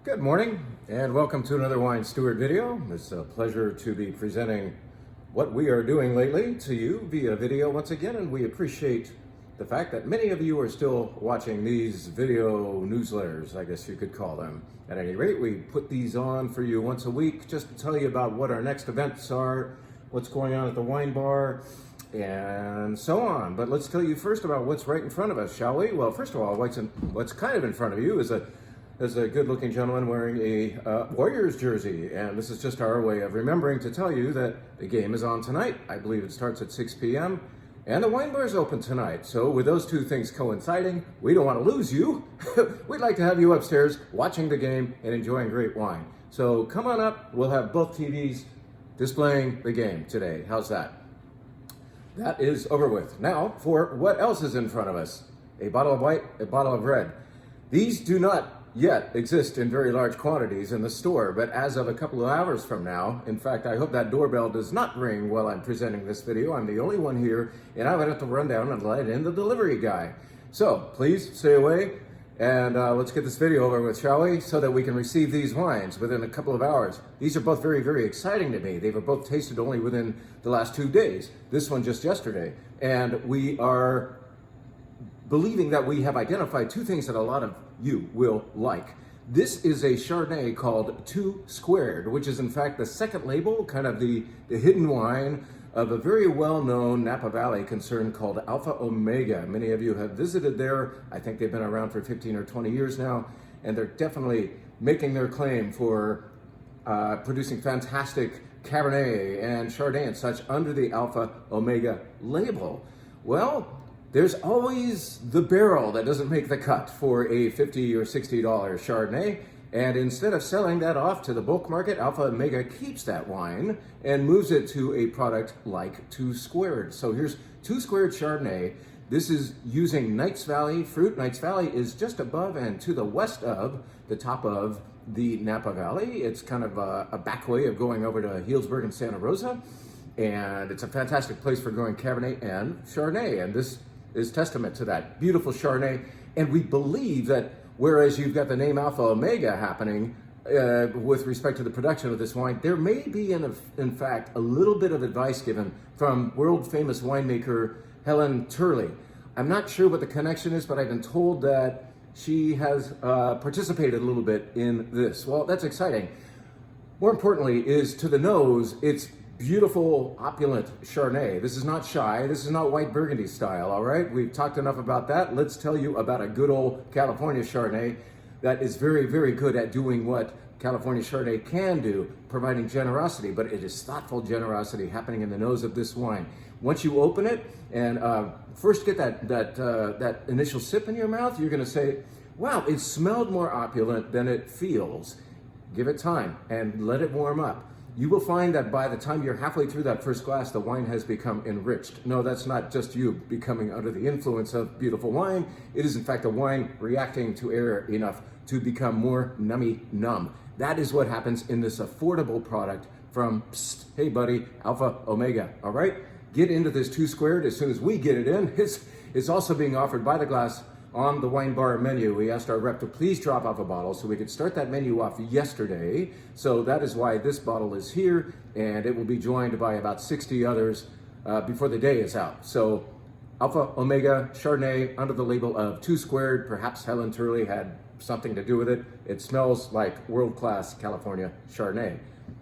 Good morning and welcome to another Wine Steward video. It's a pleasure to be presenting what we are doing lately to you via video once again, and we appreciate the fact that many of you are still watching these video newsletters, I guess you could call them. At any rate, we put these on for you once a week just to tell you about what our next events are, what's going on at the wine bar, and so on. But let's tell you first about what's right in front of us, shall we? Well, first of all, what's kind of in front of you is a good-looking gentleman wearing a Warriors jersey, and this is just our way of remembering to tell you that the game is on tonight. I believe it starts at 6 p.m., and the wine bar is open tonight. So with those two things coinciding, we don't want to lose you. We'd like to have you upstairs watching the game and enjoying great wine. So come on up. We'll have both TVs displaying the game today. How's that? That is over with. Now, for what else is in front of us? A bottle of white, a bottle of red. These do not yet exist in very large quantities in the store, but as of a couple of hours from now, in fact, I hope that doorbell does not ring while I'm presenting this video. I'm the only one here, and I would have to run down and let in the delivery guy. So please stay away, and let's get this video over with, shall we? So that we can receive these wines within a couple of hours. These are both very, very exciting to me. They were both tasted only within the last 2 days. This one just yesterday. And we are believing that we have identified two things that a lot of you will like. This is a Chardonnay called 2 Squared, which is in fact the second label, kind of the hidden wine of a very well-known Napa Valley concern called Alpha Omega. Many of you have visited there. I think they've been around for 15 or 20 years now, and they're definitely making their claim for producing fantastic Cabernet and Chardonnay and such under the Alpha Omega label. Well, there's always the barrel that doesn't make the cut for a $50 or $60 Chardonnay. And instead of selling that off to the bulk market, Alpha Omega keeps that wine and moves it to a product like 2 Squared. So here's 2 Squared Chardonnay. This is using Knights Valley fruit. Knights Valley is just above and to the west of the top of the Napa Valley. It's kind of a back way of going over to Healdsburg and Santa Rosa. And it's a fantastic place for growing Cabernet and Chardonnay. And this is testament to that beautiful Chardonnay. And we believe that whereas you've got the name Alpha Omega happening with respect to the production of this wine, there may be in fact a little bit of advice given from world famous winemaker Helen Turley. I'm not sure what the connection is, but I've been told that she has participated a little bit in this. Well, that's exciting. More importantly is to the nose, it's beautiful, opulent Chardonnay. This is not shy. This is not white Burgundy style, all right? We've talked enough about that. Let's tell you about a good old California Chardonnay that is very, very good at doing what California Chardonnay can do, providing generosity, but it is thoughtful generosity happening in the nose of this wine. Once you open it and first get that initial sip in your mouth, you're gonna say, wow, it smelled more opulent than it feels. Give it time and let it warm up. You will find that by the time you're halfway through that first glass, the wine has become enriched. No, that's not just you becoming under the influence of beautiful wine. It is in fact a wine reacting to air enough to become more nummy-numb. That is what happens in this affordable product from, psst, hey buddy, Alpha Omega, all right? Get into this 2 Squared as soon as we get it in. It's also being offered by the glass on the wine bar menu. We asked our rep to please drop off a bottle so we could start that menu off yesterday. So that is why this bottle is here, and it will be joined by about 60 others before the day is out. So Alpha Omega Chardonnay under the label of 2 Squared. Perhaps Helen Turley had something to do with it. It smells like world-class California Chardonnay.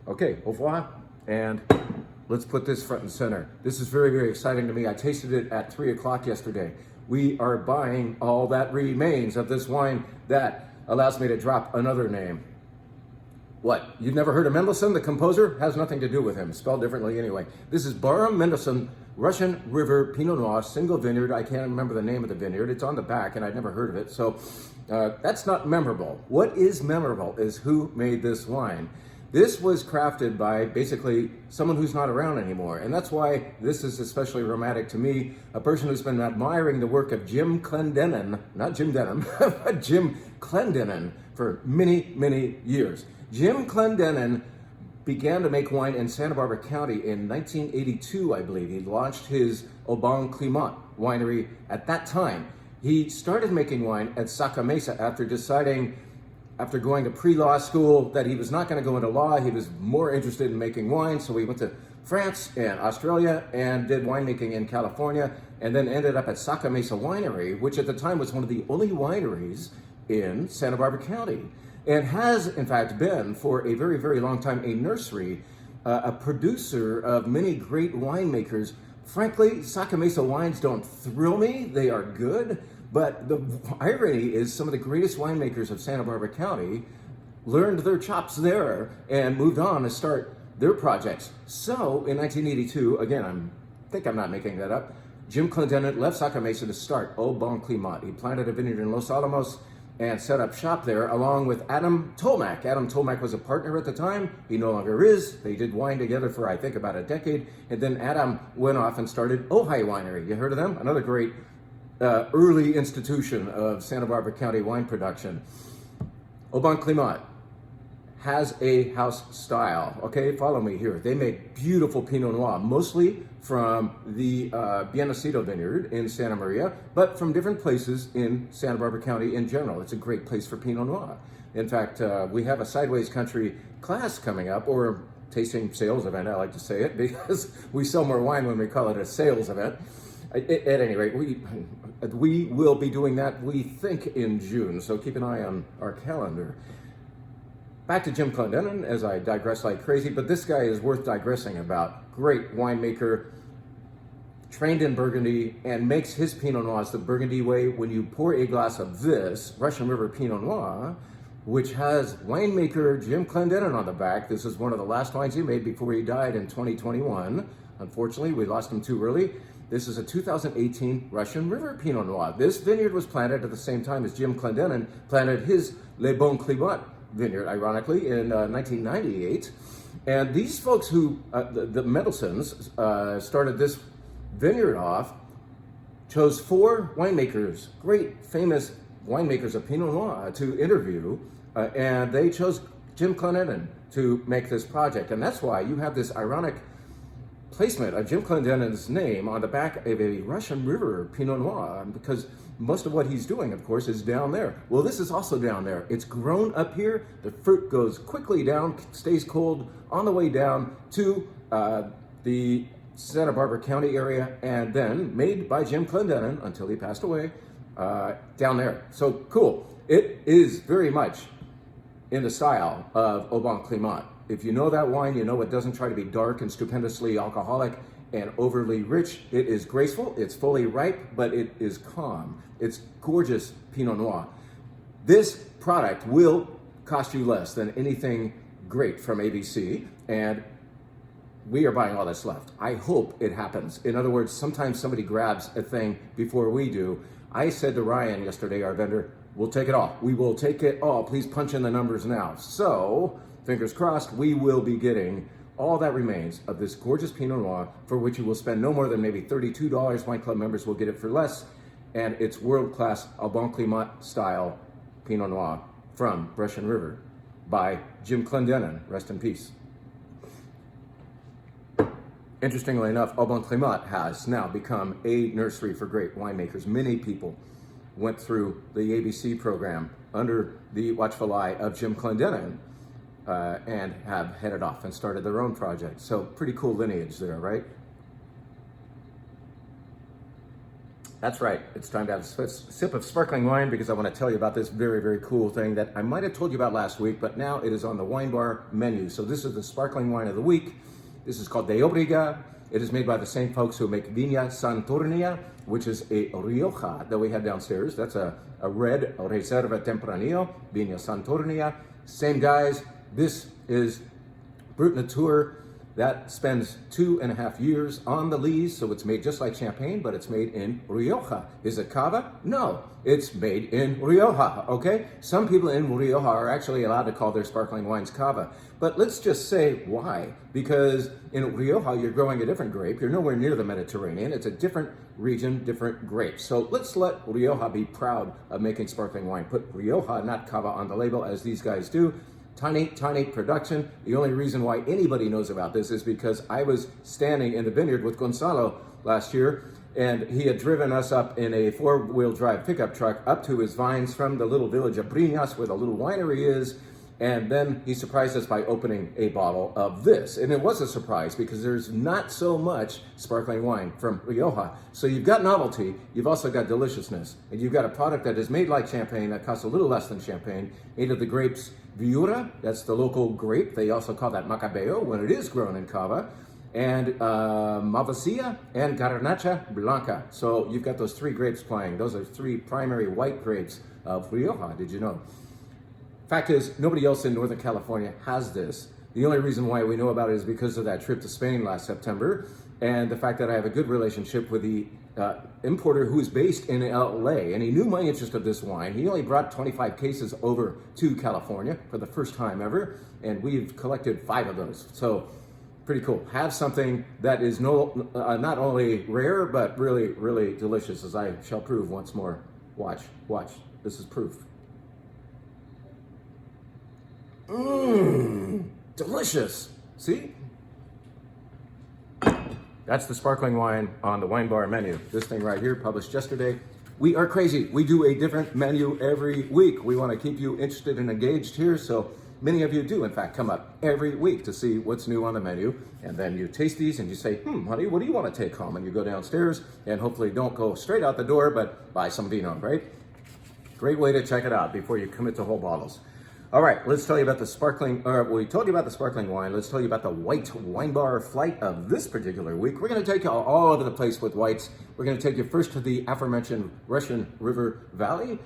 Okay, au revoir, and let's put this front and center. This is very, very exciting to me. I tasted it at 3 o'clock yesterday. We are buying all that remains of this wine. That allows me to drop another name. What? You've never heard of Mendelssohn, the composer? Has nothing to do with him, spelled differently anyway. This is Baron Mendelssohn, Russian River Pinot Noir, single vineyard. I can't remember the name of the vineyard. It's on the back and I'd never heard of it. So that's not memorable. What is memorable is who made this wine. This was crafted by basically someone who's not around anymore. And that's why this is especially romantic to me, a person who's been admiring the work of Jim Clendenen, not Jim Denham, but Jim Clendenen for many, many years. Jim Clendenen began to make wine in Santa Barbara County in 1982, I believe. He launched his Aubin Clément winery at that time. He started making wine at Saca Mesa after deciding after going to pre-law school, that he was not going to go into law. He was more interested in making wine, so he went to France and Australia and did winemaking in California, and then ended up at Saca Mesa Winery, which at the time was one of the only wineries in Santa Barbara County, and has in fact been for a very, very long time a nursery, a producer of many great winemakers. Frankly, Saca Mesa wines don't thrill me. They are good, but the irony is some of the greatest winemakers of Santa Barbara County learned their chops there and moved on to start their projects. So in 1982, again, I think I'm not making that up, Jim Clendenen left Saca Mesa to start Au Bon Climat. He planted a vineyard in Los Alamos and set up shop there along with Adam Tolmack. Adam Tolmack was a partner at the time. He no longer is. They did wine together for, I think, about a decade. And then Adam went off and started Ojai Winery. You heard of them? Another great early institution of Santa Barbara County wine production. Au Bon Climat has a house style. Okay, follow me here. They make beautiful Pinot Noir, mostly from the Bienacido vineyard in Santa Maria, but from different places in Santa Barbara County in general. It's a great place for Pinot Noir. In fact, we have a Sideways Country class coming up, or tasting sales event, I like to say it, because we sell more wine when we call it a sales event. At any rate, we will be doing that, we think, in June, so keep an eye on our calendar. Back to Jim Clendenen, as I digress like crazy, but this guy is worth digressing about. Great winemaker, trained in Burgundy, and makes his Pinot Noirs the Burgundy way. When you pour a glass of this Russian River Pinot Noir, which has winemaker Jim Clendenen on the back, this is one of the last wines he made before he died in 2021. Unfortunately, we lost him too early. This is a 2018 Russian River Pinot Noir. This vineyard was planted at the same time as Jim Clendenen planted his Le Bon Climat vineyard, ironically, in 1998. And these folks who, the Mendelssohns, started this vineyard off, chose 4 winemakers, great famous winemakers of Pinot Noir to interview, and they chose Jim Clendenen to make this project. And that's why you have this ironic placement of Jim Clendenen's name on the back of a Russian River Pinot Noir, because most of what he's doing, of course, is down there. Well, this is also down there. It's grown up here. The fruit goes quickly down, stays cold on the way down to the Santa Barbara County area, and then made by Jim Clendenen until he passed away down there. So cool. It is very much in the style of Au Bon Climat. If you know that wine, you know it doesn't try to be dark and stupendously alcoholic and overly rich. It is graceful, it's fully ripe, but it is calm. It's gorgeous Pinot Noir. This product will cost you less than anything great from ABC, and we are buying all that's left. I hope it happens. In other words, sometimes somebody grabs a thing before we do. I said to Ryan yesterday, our vendor, we'll take it all. We will take it all. Please punch in the numbers now. So, fingers crossed, we will be getting all that remains of this gorgeous Pinot Noir, for which you will spend no more than maybe $32. Wine Club members will get it for less. And it's world-class Au Bon Climat style Pinot Noir from Russian River by Jim Clendenen. Rest in peace. Interestingly enough, Au Bon Climat has now become a nursery for great winemakers. Many people went through the ABC program under the watchful eye of Jim Clendenen, and have headed off and started their own project. So pretty cool lineage there, right? That's right, it's time to have a sip of sparkling wine, because I want to tell you about this very, very cool thing that I might have told you about last week, but now it is on the wine bar menu. So this is the sparkling wine of the week. This is called De Obriga. It is made by the same folks who make Viña Santornia, which is a Rioja that we have downstairs. That's a red Reserva Tempranillo, Viña Santornia. Same guys. This is Brut Nature that spends 2.5 years on the lees, so it's made just like champagne, but it's made in Rioja. Is it Cava? No, it's made in Rioja, okay? Some people in Rioja are actually allowed to call their sparkling wines Cava, but let's just say why. Because in Rioja, you're growing a different grape. You're nowhere near the Mediterranean. It's a different region, different grapes. So let's let Rioja be proud of making sparkling wine. Put Rioja, not Cava, on the label, as these guys do. Tiny, tiny production. The only reason why anybody knows about this is because I was standing in the vineyard with Gonzalo last year And he had driven us up in a four-wheel drive pickup truck up to his vines from the little village of Brinas, where the little winery is. And then he surprised us by opening a bottle of this. And it was a surprise because there's not so much sparkling wine from Rioja. So you've got novelty, you've also got deliciousness. And you've got a product that is made like champagne that costs a little less than champagne, made of the grapes Viura, that's the local grape. They also call that Macabeo when it is grown in Cava. And Malvasia and Garnacha Blanca. So you've got those three grapes playing. Those are three primary white grapes of Rioja, did you know? Fact is, nobody else in Northern California has this. The only reason why we know about it is because of that trip to Spain last September, and the fact that I have a good relationship with the importer who is based in LA, and he knew my interest of this wine. He only brought 25 cases over to California for the first time ever, and we've collected 5 of those. So pretty cool. Have something that is not only rare, but really, really delicious, as I shall prove once more. Watch. This is proof. Delicious. See? That's the sparkling wine on the wine bar menu. This thing right here, published yesterday. We are crazy. We do a different menu every week. We want to keep you interested and engaged here, so many of you do, in fact, come up every week to see what's new on the menu. And then you taste these and you say, honey, what do you want to take home? And you go downstairs and hopefully don't go straight out the door, but buy some vino, right? Great way to check it out before you commit to whole bottles. All right, let's tell you about the sparkling, we told you about the sparkling wine. Let's tell you about the white wine bar flight of this particular week. We're going to take you all over the place with whites. We're going to take you first to the aforementioned Russian River Valley.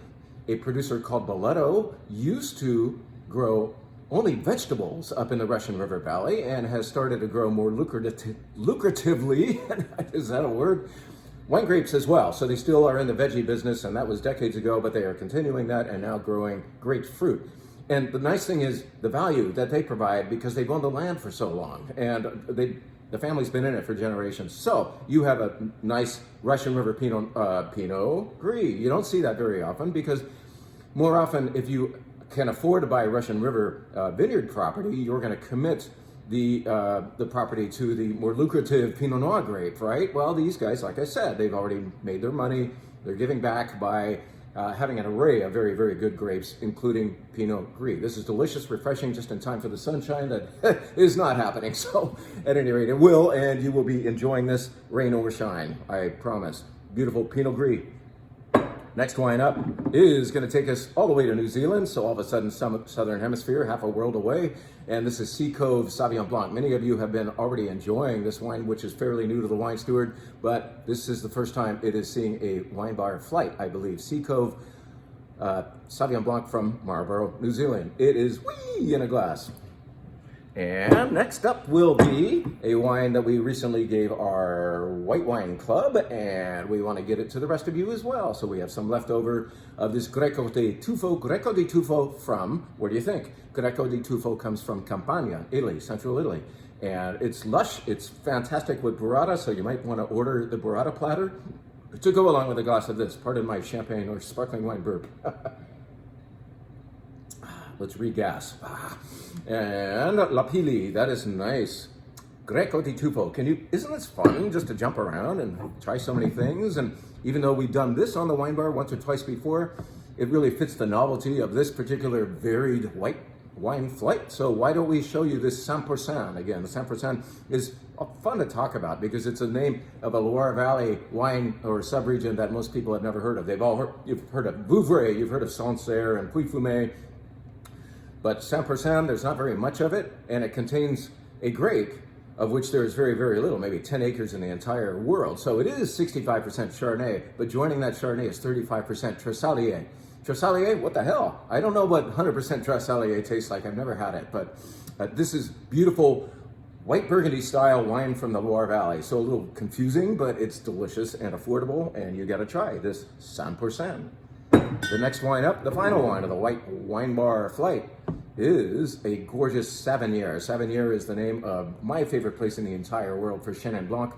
A producer called Bloodroot used to grow only vegetables up in the Russian River Valley and has started to grow more lucratively, is that a word? Wine grapes as well. So they still are in the veggie business, and that was decades ago, but they are continuing that and now growing grapefruit. And the nice thing is the value that they provide because they've owned the land for so long, and the family's been in it for generations. So you have a nice Russian River Pinot Gris. You don't see that very often because more often if you can afford to buy a Russian River vineyard property, you're going to commit the property to the more lucrative Pinot Noir grape, right? Well, these guys, like I said, they've already made their money. They're giving back by having an array of very, very good grapes, including Pinot Gris. This is delicious, refreshing, just in time for the sunshine that is not happening. So at any rate, it will, and you will be enjoying this rain or shine, I promise. Beautiful Pinot Gris. Next wine up is going to take us all the way to New Zealand, so all of a sudden southern hemisphere, half a world away, and this is Sea Cove Sauvignon Blanc. Many of you have been already enjoying this wine, which is fairly new to the Wine Steward, but this is the first time it is seeing a wine bar flight, I believe. Sea Cove Sauvignon Blanc from Marlborough, New Zealand. It is wee in a glass. And next up will be a wine that we recently gave our White Wine Club, and we want to get it to the rest of you as well. So we have some leftover of this Greco di Tufo. Greco di Tufo from, where do you think? Greco di Tufo comes from Campania, Italy, central Italy. And it's lush, it's fantastic with burrata, so you might want to order the burrata platter to go along with a glass of this. Pardon my champagne or sparkling wine burp. Let's regas. And La Pili, that is nice. Greco di Tufo. Isn't this fun just to jump around and try so many things? And even though we've done this on the wine bar once or twice before, it really fits the novelty of this particular varied white wine flight. So why don't we show you this 100% again? The 100% is fun to talk about because it's a name of a Loire Valley wine or subregion that most people have never heard of. You've heard of Vouvray, you've heard of Sancerre and Puy-Fumé. But 100%, there's not very much of it, and it contains a grape of which there is very, very little, maybe 10 acres in the entire world. So it is 65% Chardonnay, but joining that Chardonnay is 35% Tresalier. Tresalier, what the hell? I don't know what 100% Tresalier tastes like. I've never had it, but this is beautiful white Burgundy style wine from the Loire Valley. So a little confusing, but it's delicious and affordable, and you gotta try this 100%. The next wine up, the final wine of the White Wine Bar flight, is a gorgeous Sauvignon. Sauvignon is the name of my favorite place in the entire world for Shannon Blanc.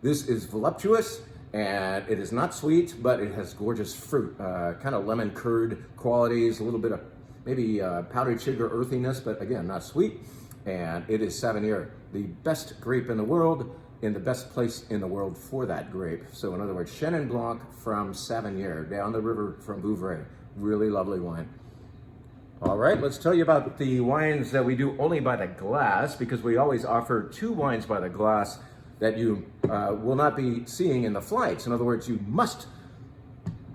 This is voluptuous, and it is not sweet, but it has gorgeous fruit, kind of lemon curd qualities, a little bit of maybe powdered sugar earthiness, but again, not sweet. And it is Sauvignon, the best grape in the world, in the best place in the world for that grape. So in other words, Shannon Blanc from Sauvignon, down the river from Vouvray. Really lovely wine. All right, let's tell you about the wines that we do only by the glass, because we always offer 2 wines by the glass that you will not be seeing in the flights. In other words, you must,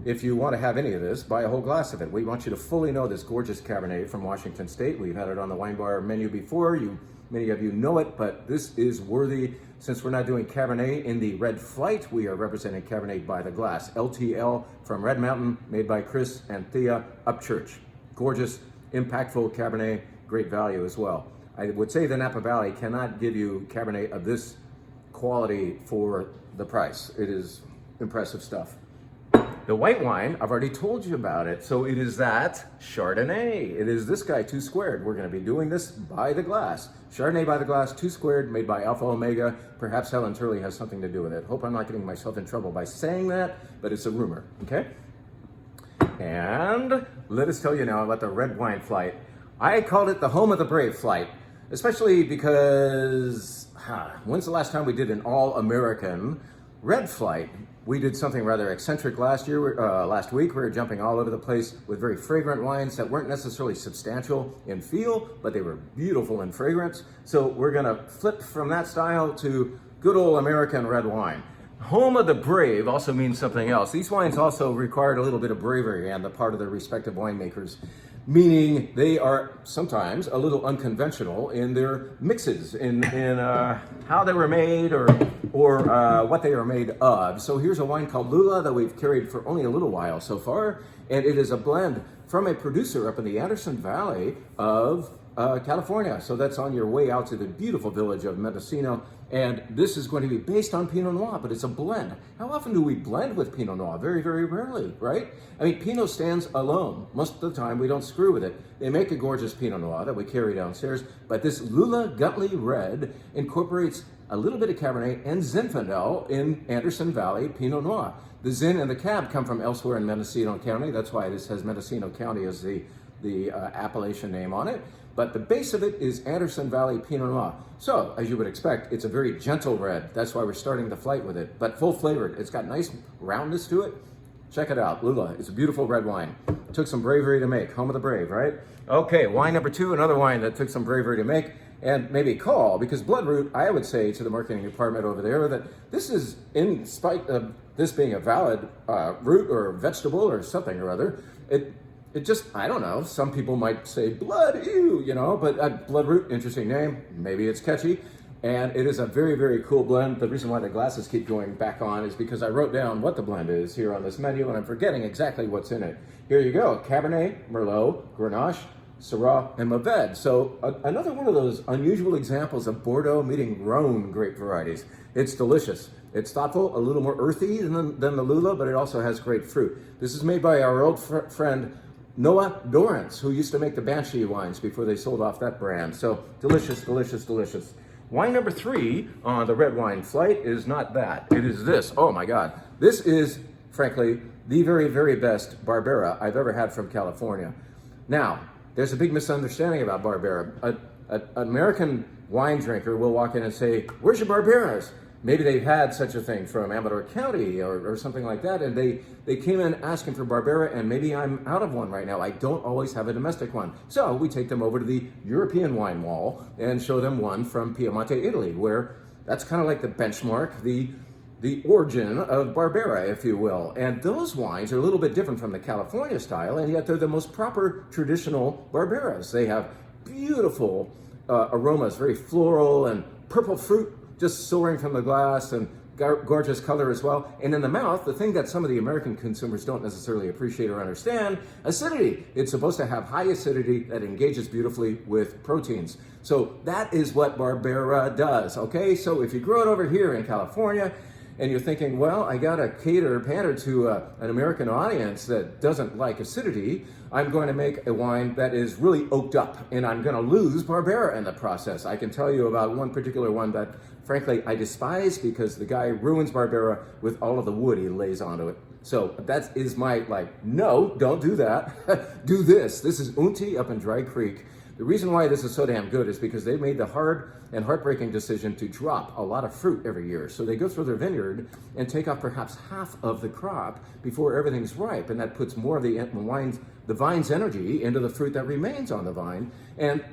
if you want to have any of this, buy a whole glass of it. We want you to fully know this gorgeous Cabernet from Washington State. We've had it on the wine bar menu before. Many of you know it, but this is worthy. Since we're not doing Cabernet in the red flight, we are representing Cabernet by the glass. LTL from Red Mountain, made by Chris and Thea Upchurch. Gorgeous, impactful Cabernet, great value as well. I would say the Napa Valley cannot give you Cabernet of this quality for the price. It is impressive stuff. The white wine, I've already told you about it. So it is that Chardonnay. It is this guy, 2 Squared. We're going to be doing this by the glass. Chardonnay by the glass, 2 Squared, made by Alpha Omega. Perhaps Helen Turley has something to do with it. Hope I'm not getting myself in trouble by saying that, but it's a rumor, okay? And let us tell you now about the red wine flight. I called it the home of the brave flight, especially because, when's the last time we did an all-American red flight? We did something rather eccentric last week. We were jumping all over the place with very fragrant wines that weren't necessarily substantial in feel, but they were beautiful in fragrance. So we're gonna flip from that style to good old American red wine. Home of the brave also means something else. These wines also required a little bit of bravery on the part of their respective winemakers, meaning they are sometimes a little unconventional in their mixes, in how they were made or what they are made of. So here's a wine called Lula that we've carried for only a little while so far, and it is a blend from a producer up in the Anderson Valley of California. So that's on your way out to the beautiful village of Mendocino. And this is going to be based on Pinot Noir, but it's a blend. How often do we blend with Pinot Noir? Very, very rarely, right? I mean, Pinot stands alone. Most of the time, we don't screw with it. They make a gorgeous Pinot Noir that we carry downstairs, but this Lula Gutley Red incorporates a little bit of Cabernet and Zinfandel in Anderson Valley Pinot Noir. The Zin and the Cab come from elsewhere in Mendocino County. That's why this has Mendocino County as the appellation name on it. But the base of it is Anderson Valley Pinot Noir. So, as you would expect, it's a very gentle red. That's why we're starting the flight with it, but full flavored. It's got nice roundness to it. Check it out, Lula. It's a beautiful red wine. Took some bravery to make. Home of the brave, right? Okay, wine number 2, another wine that took some bravery to make and maybe call, because Bloodroot, I would say to the marketing department over there that this is, in spite of this being a valid root or vegetable or something or other, it just, I don't know, some people might say blood, ew, you know, but Bloodroot, interesting name, maybe it's catchy, and it is a very, very cool blend. The reason why the glasses keep going back on is because I wrote down what the blend is here on this menu, and I'm forgetting exactly what's in it. Here you go, Cabernet, Merlot, Grenache, Syrah, and Mourvedre. So another one of those unusual examples of Bordeaux meeting Rhone grape varieties. It's delicious. It's thoughtful, a little more earthy than the Lula, but it also has great fruit. This is made by our old friend, Noah Dorrance, who used to make the Banshee wines before they sold off that brand. So delicious, delicious, delicious. Wine number 3 on the red wine flight is not that. It is this. Oh my God. This is, frankly, the very, very best Barbera I've ever had from California. Now, there's a big misunderstanding about Barbera. An American wine drinker will walk in and say, "Where's your Barberas?" Maybe they've had such a thing from Amador County or something like that, and they came in asking for Barbera, and maybe I'm out of one right now. I don't always have a domestic one. So we take them over to the European wine wall and show them one from Piemonte, Italy, where that's kind of like the benchmark, the origin of Barbera, if you will. And those wines are a little bit different from the California style, and yet they're the most proper traditional Barberas. They have beautiful aromas, very floral and purple fruit just soaring from the glass, and gorgeous color as well. And in the mouth, the thing that some of the American consumers don't necessarily appreciate or understand, acidity. It's supposed to have high acidity that engages beautifully with proteins. So that is what Barbera does, okay? So if you grow it over here in California, and you're thinking, well, I gotta pander to an American audience that doesn't like acidity, I'm going to make a wine that is really oaked up, and I'm gonna lose Barbera in the process. I can tell you about one particular one that, frankly, I despise because the guy ruins Barbera with all of the wood he lays onto it. So that is my, like, no, don't do that. Do this. This is Unti up in Dry Creek. The reason why this is so damn good is because they made the hard and heartbreaking decision to drop a lot of fruit every year. So they go through their vineyard and take off perhaps half of the crop before everything's ripe. And that puts more of the vine's energy into the fruit that remains on the vine, and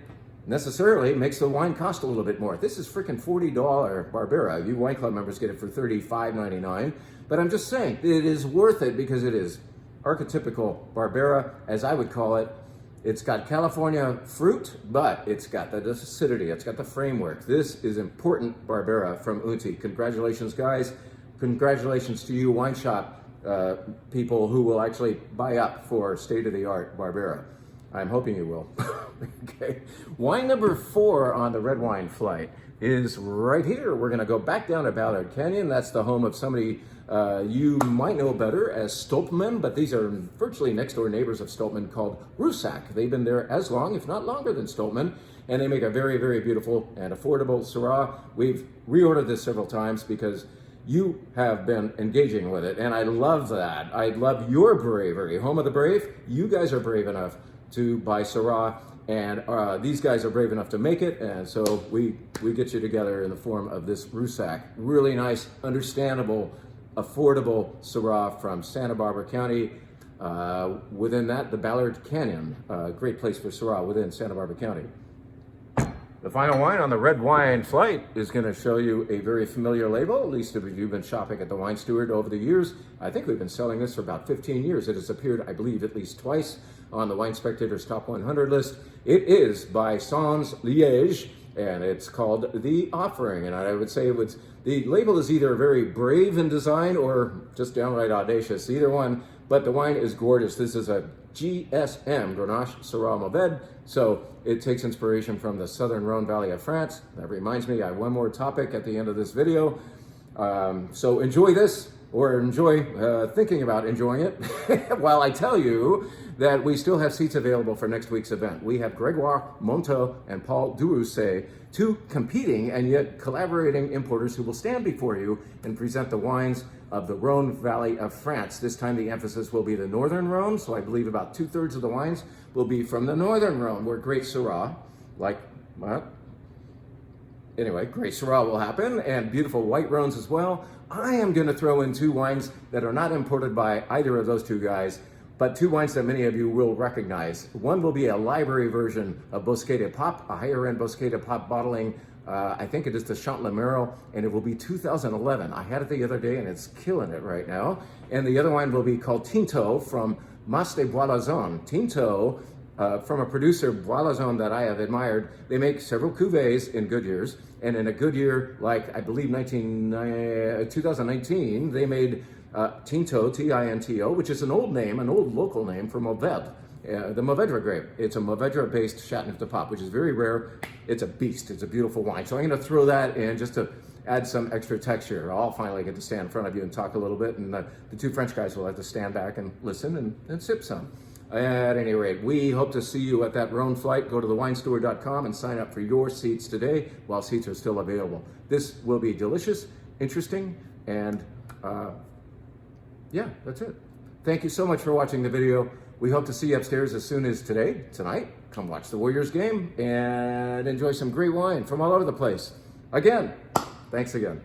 necessarily makes the wine cost a little bit more. This is freaking $40 Barbera. You wine club members get it for $35.99. But I'm just saying, it is worth it because it is archetypical Barbera, as I would call it. It's got California fruit, but it's got the acidity, it's got the framework. This is important Barbera from Unti. Congratulations, guys. Congratulations to you, wine shop people who will actually buy up for state-of-the-art Barbera. I'm hoping you will. Okay. Wine number 4 on the red wine flight is right here. We're going to go back down to Ballard Canyon. That's the home of somebody you might know better as Stolpman, but these are virtually next door neighbors of Stolpman called Rusack. They've been there as long, if not longer than Stolpman, and they make a very, very beautiful and affordable Syrah. We've reordered this several times because you have been engaging with it, and I love that. I love your bravery. Home of the brave, you guys are brave enough to buy Syrah, and these guys are brave enough to make it, and so we get you together in the form of this Rusack. Really nice, understandable, affordable Syrah from Santa Barbara County. Within that, the Ballard Canyon, great place for Syrah within Santa Barbara County. The final wine on the red wine flight is going to show you a very familiar label, at least if you've been shopping at the Wine Steward over the years. I think we've been selling this for about 15 years. It has appeared, I believe, at least twice on the Wine Spectator's Top 100 list. It is by Sans Liège, and it's called The Offering. And I would say the label is either very brave in design or just downright audacious, either one, but the wine is gorgeous. This is a GSM, Grenache Syrah Mourvèdre, so it takes inspiration from the southern Rhone Valley of France. That reminds me, I have one more topic at the end of this video. So enjoy this, or enjoy thinking about enjoying it, while I tell you that we still have seats available for next week's event. We have Gregoire Monteau and Paul Durousset, two competing and yet collaborating importers who will stand before you and present the wines of the Rhone Valley of France. This time the emphasis will be the Northern Rhone, so I believe about 2/3 of the wines will be from the Northern Rhone, where great Syrah, anyway, great Syrah will happen, and beautiful white Rhones as well. I am going to throw in 2 wines that are not imported by either of those 2 guys, but 2 wines that many of you will recognize. One will be a library version of Bosquet de Pape, a higher-end Bosquet de Pape bottling. I think it is the Chantlemero, and it will be 2011. I had it the other day, and it's killing it right now. And the other wine will be called Tinto from Mas de Boislazon. Tinto, from a producer, Boislazon, that I have admired. They make several cuvées in good years, and in a good year, like I believe 2019, they made Tinto, T-I-N-T-O, which is an old name, an old local name for Mourvèdre. The Mourvèdre grape. It's a Mourvèdre-based Chardonnay de Pape, which is very rare. It's a beast. It's a beautiful wine. So I'm going to throw that in just to add some extra texture. I'll finally get to stand in front of you and talk a little bit, and the 2 French guys will have to stand back and listen and sip some. At any rate, we hope to see you at that Rhone flight. Go to thewinesteward.com and sign up for your seats today while seats are still available. This will be delicious, interesting, and yeah, that's it. Thank you so much for watching the video. We hope to see you upstairs as soon as tonight. Come watch the Warriors game and enjoy some great wine from all over the place. Again, thanks again.